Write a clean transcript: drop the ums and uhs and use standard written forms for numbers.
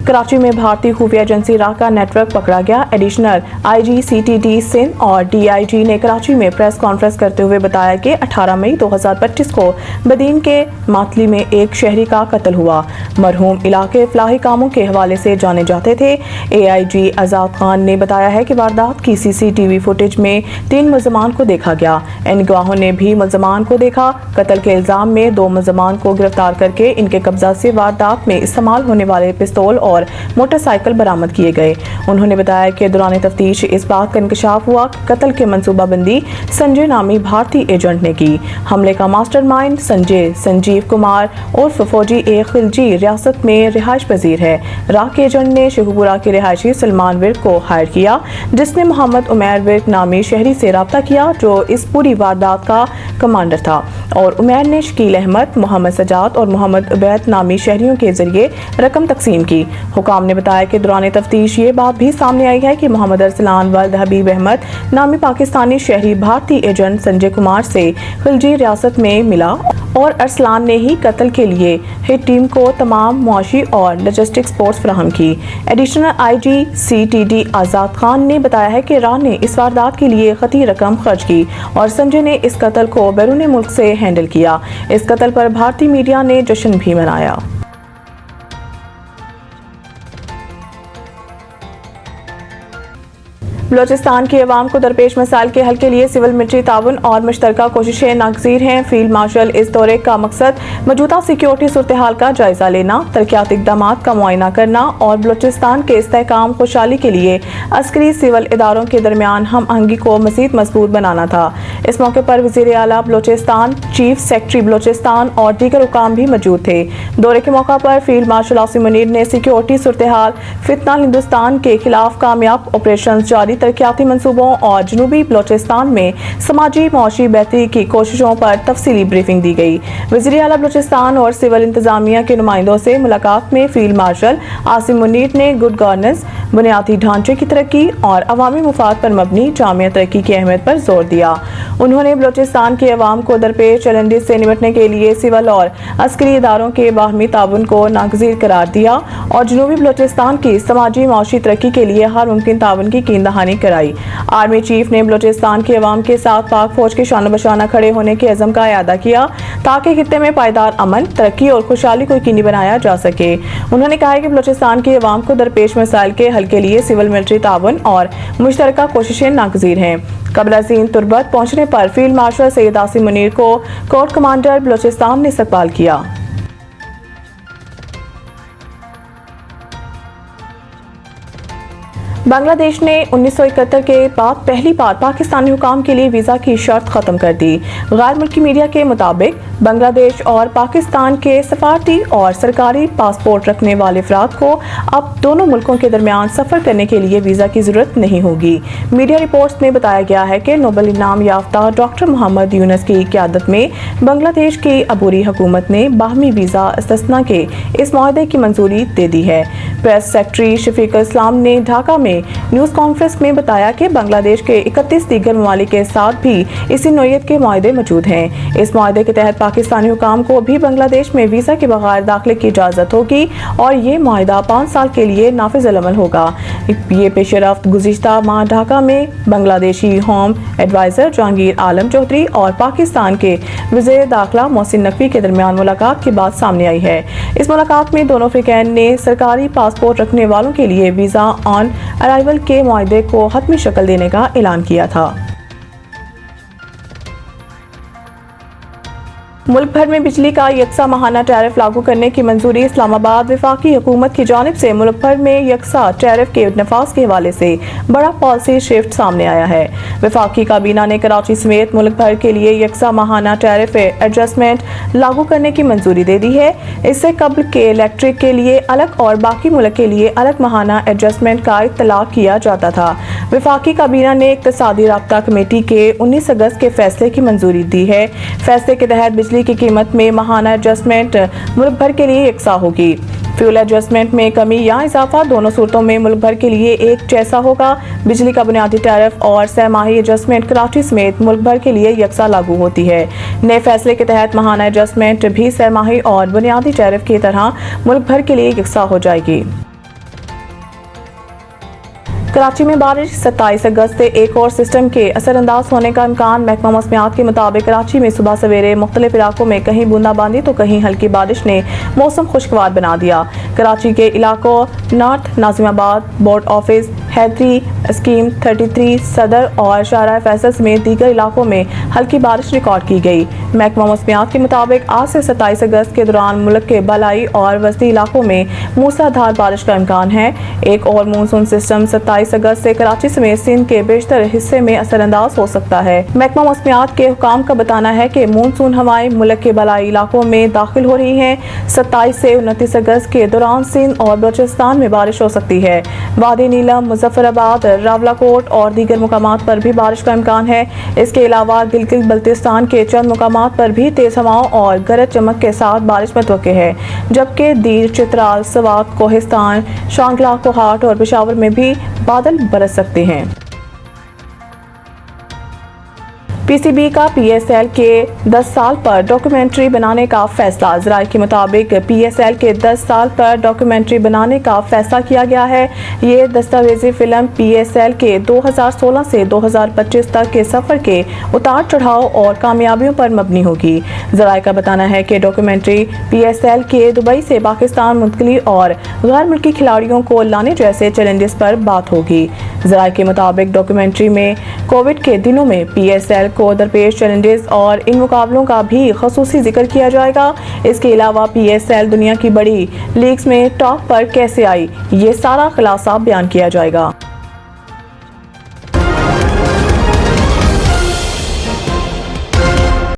कराची में भारतीय खुफिया एजेंसी रा का नेटवर्क पकड़ा गया। एडिशनल IG CTD सिंध और DIG ने कराची में प्रेस कॉन्फ्रेंस करते हुए बताया कि 18 मई 2025 को बदीन के मातली में एक शहरी का कत्ल हुआ। मरहूम इलाके फलाही कामों के हवाले से जाने जाते थे। AIG आजाद खान ने बताया है कि वारदात की CCTV फुटेज में 3 मुलजमान को देखा गया। इन गवाहों ने भी मुलजमान को देखा। कत्ल के इल्जाम में 2 मुलजमान को गिरफ्तार करके इनके कब्जा से वारदात में इस्तेमाल होने वाले पिस्तौल और मोटरसाइकिल बरामद किए गए। उन्होंने बताया कि दौरान तफ्तीश इस बात का इंकशाफ हुआ कि कत्ल की मंसूबाबंदी संजय नामी भारतीय एजेंट ने की। हमले का मास्टरमाइंड संजीव कुमार उर्फ फौजी ए खिलजी रियासत में रिहाइश पजीर है। रा के एजेंट ने शेखुपुरा के रिहायशी सलमान विर्क को हायर किया, जिसने मोहम्मद उमैर विर्क नामी शहरी से रब्ता किया जो इस पूरी वारदात का कमांडर था, और उमैर ने शकील अहमद, मोहम्मद सजाद और मोहम्मद उबैद नामी शहरियों के जरिए रकम तकसीम की। हुकाम ने बताया कि दौरान तफ्तीश ये बात भी सामने आई है कि मोहम्मद अरसलान वल्द हबीब अहमद नामी पाकिस्तानी शहरी भारतीय एजेंट संजय कुमार से खिलजी रियासत में मिला और अरसलान ने ही कत्ल के लिए हिट टीम को तमाम मुआशी और लॉजिस्टिक सपोर्ट फराहम की। एडिशनल IG CTD आजाद खान ने बताया है कि रा ने इस वारदात के लिए खती रकम खर्च की और संजय ने इस कत्ल को बैरून मुल्क से हैंडल किया। इस कत्ल पर भारतीय मीडिया ने जश्न भी मनाया। बलोचिस्तान की अवाम को दरपेश मसाइल के हल के लिए सिविल मिलिट्री ताउन और मुश्तरका कोशिशें नागज़ीर हैं। फील्ड मार्शल इस दौरे का मकसद मौजूदा सिक्योरिटी सूरत हाल का जायजा लेना, तरक्याती इक़दामात का मुआयना करना और बलोचिस्तान के इस्तेहकाम खुशहाली के लिए अस्करी सिविल इदारों के दरमियान हम आहंगी को मज़ीद मजबूत बनाना था। इस मौके पर वज़ीर आला बलोचिस्तान, चीफ सेक्रेटरी बलोचिस्तान और दीगर हुकाम भी मौजूद थे। दौरे के मौका पर फील्ड मार्शल आसिम मुनीर ने सिक्योरिटी सूरत हाल, फितना हिंदुस्तान के खिलाफ कामयाब ऑपरेशन जारी, तरक्याती मंसूबों और जनूबी बलोचिस्तान में समाजी मुआशी बेहतरी की कोशिशों पर तफसीली ब्रीफिंग दी गई। वज़ीर आला बलोचिस्तान और सिविल इंतजामिया के नुमाइंदों से मुलाकात में फील्ड मार्शल आसिम मुनीर ने गुड गवर्नेंस, बुनियादी ढांचे की तरक्की और अवामी मुफाद पर मबनी जामिया तरक्की की अहमियत पर जोर दिया। उन्होंने बलोचिस्तान के अवाम को दरपेश चैलेंजेस से निपटने के लिए सिविल और अस्करी इदारों के बाहमी ताउन को नागज़ीर करार दिया और जनूबी बलोचिस्तान की समाजी मुआशी तरक्की के लिए हर मुमकिन ताउन की कीनदहानी कराई। आर्मी चीफ ने बलोचिस्तान के अवाम के साथ पाक फौज के शान बशाना खड़े होने के अज़म का इयादा किया ताकि खित्ते में पायदार अमन, तरक्की और खुशहाली को यकीनी बनाया जा सके। उन्होंने कहा कि बलोचिस्तान के अवाम को दरपेश मसाइल के हल के लिए सिविल मिलिट्री ताउन और मुश्तरका कोशिशें नागज़ीर हैं। कबल अज़ीम तुर्बत पहुंचने पर फील्ड मार्शल सैयद आसिम मुनीर को कोर कमांडर बलोचिस्तान ने इस्तकबाल किया। बांग्लादेश ने 1971 के बाद पहली बार पाकिस्तानी हुकाम के लिए वीज़ा की शर्त ख़त्म कर दी। गैर मुल्की मीडिया के मुताबिक बांग्लादेश और पाकिस्तान के सफारती और सरकारी पासपोर्ट रखने वाले अफराद को अब दोनों मुल्कों के दरमियान सफ़र करने के लिए वीज़ा की ज़रूरत नहीं होगी। मीडिया रिपोर्ट्स में बताया गया है कि नोबेल इनाम याफ्ता डॉक्टर मोहम्मद यूनुस की क़यादत में बांग्लादेश की अबूरी हुकूमत ने बाहमी वीज़ा इस्तिस्ना के इस मुआहदे की मंजूरी दे दी है। प्रेस सेक्रेटरी शफीक इस्लाम ने ढाका में न्यूज़ कॉन्फ्रेंस में बताया कि बांग्लादेश के 31 दीगर ममालिक के साथ भी इसी नौयत के मुआहदे मौजूद हैं। इस मुआहदे के तहत पाकिस्तानी हुकाम को भी बांग्लादेश में वीज़ा के बगैर दाखिले की इजाज़त होगी और ये मुआहदा 5 साल के लिए नाफिज अमल होगा। ये पेशरफ्त गुज़िश्ता माह ढाका में बांग्लादेशी होम एडवाइज़र जहांगीर आलम चौधरी और पाकिस्तान के वज़ीर दाखिला मोहसिन नकवी के दरमियान मुलाकात के बाद सामने आई है। इस मुलाकात में दोनों अफ्रीकैन ने सरकारी पासपोर्ट रखने वालों के लिए वीज़ा ऑन अराइवल के मुआहदे को हतमी शक्ल देने का ऐलान किया था। मुल्क भर में बिजली का यकसा माहाना टैरिफ लागू करने की मंजूरी। इस्लामाबाद वफाकी हुकूमत की जानिब से मुल्क भर में यकसा टैरिफ के नफाज के हवाले से बड़ा पॉलिसी शिफ्ट सामने आया है। वफाकी काबीना ने कराची समेत मुल्क भर के लिए यकसा माहाना टैरिफ एडजस्टमेंट लागू करने की मंजूरी दे दी है। इससे कबल के इलेक्ट्रिक के लिए अलग और बाकी मुल्क के लिए अलग माहाना एडजस्टमेंट का इत्तलाक किया जाता था। वफाकी काबीना ने इक्तिसादी राब्ता कमेटी के 19 अगस्त के फैसले की मंजूरी दी है। फैसले के तहत बिजली की कीमत में माहाना एडजस्टमेंट मुल्क भर के लिए यकसा होगी। फ्यूल एडजस्टमेंट में कमी या इजाफा दोनों सूरतों में मुल्क भर के लिए एक जैसा होगा। बिजली का बुनियादी टैरिफ और सहमाही एडजस्टमेंट कराची समेत मुल्क भर के लिए यकसा लागू होती है। नए फैसले के तहत माहाना एडजस्टमेंट भी सहमाही और बुनियादी टैरिफ की तरह मुल्क भर के लिए यकसा हो जाएगी। कराची में बारिश 27 अगस्त से एक और सिस्टम के असरअंदाज होने का इम्कान। महकमा मौसमियात के मुताबिक कराची में सुबह सवेरे मुख्तलिफ इलाकों में कहीं बूंदाबांदी तो कहीं हल्की बारिश ने मौसम खुशगवार बना दिया। कराची के इलाकों north Nazimabad, board office, Haidari, scheme 33, Saddar और शाहराह फैसल समेत दीगर इलाकों में हल्की बारिश रिकॉर्ड की गई। महकमा मौसमियात के मुताबिक आज से 27 अगस्त के दौरान मुल्क के बलाई और वस्ती इलाकों में मूसलाधार बारिश का इम्कान है। एक और मानसून सिस्टम 27 अगस्त से कराची समेत सिंध के बेशतर हिस्से में असरअंदाज हो सकता है। महकमा मौसमियात के हुकाम का बताना है कि मानसून हवाएं मुल्क के बलाई इलाकों में दाखिल हो रही हैं। 27 से 29 अगस्त के दौरान सिंध और बलूचिस्तान में बारिश हो सकती है। वादी नीलम, मुजफ्फराबाद, रावलाकोट और दीगर मुकामात पर भी बारिश का इम्कान है। इसके अलावा गिलगित बल्तिस्तान के चंद मुकामात पर भी तेज हवाओं और गरज चमक के साथ बारिश मुतवक्के है, जबकि दीर, चित्राल, सवात, कोहिस्तान, शांगला, कोहाट और पेशावर में भी बादल बरस सकते हैं। पीसीबी का पीएसएल के 10 साल पर डॉक्यूमेंट्री बनाने का फैसला। ज़राए के मुताबिक पीएसएल के 10 साल पर डॉक्यूमेंट्री बनाने का फैसला किया गया है। ये दस्तावेजी फिल्म पीएसएल के 2016 से 2025 तक के सफ़र के उतार चढ़ाव और कामयाबियों पर मबनी होगी। ज़राए का बताना है कि डॉक्यूमेंट्री पीएसएल के दुबई से पाकिस्तान मुंतकिली और गैर मुल्की खिलाड़ियों को लाने जैसे चैलेंजेस पर बात होगी। ज़राए के मुताबिक डॉक्यूमेंट्री में कोविड के दिनों में पीएसएल को दरपेश चैलेंजेस और इन मुकाबलों का भी ख़ुसूसी जिक्र किया जाएगा। इसके अलावा पीएसएल दुनिया की बड़ी लीग्स में टॉप पर कैसे आई, ये सारा खुलासा बयान किया जाएगा।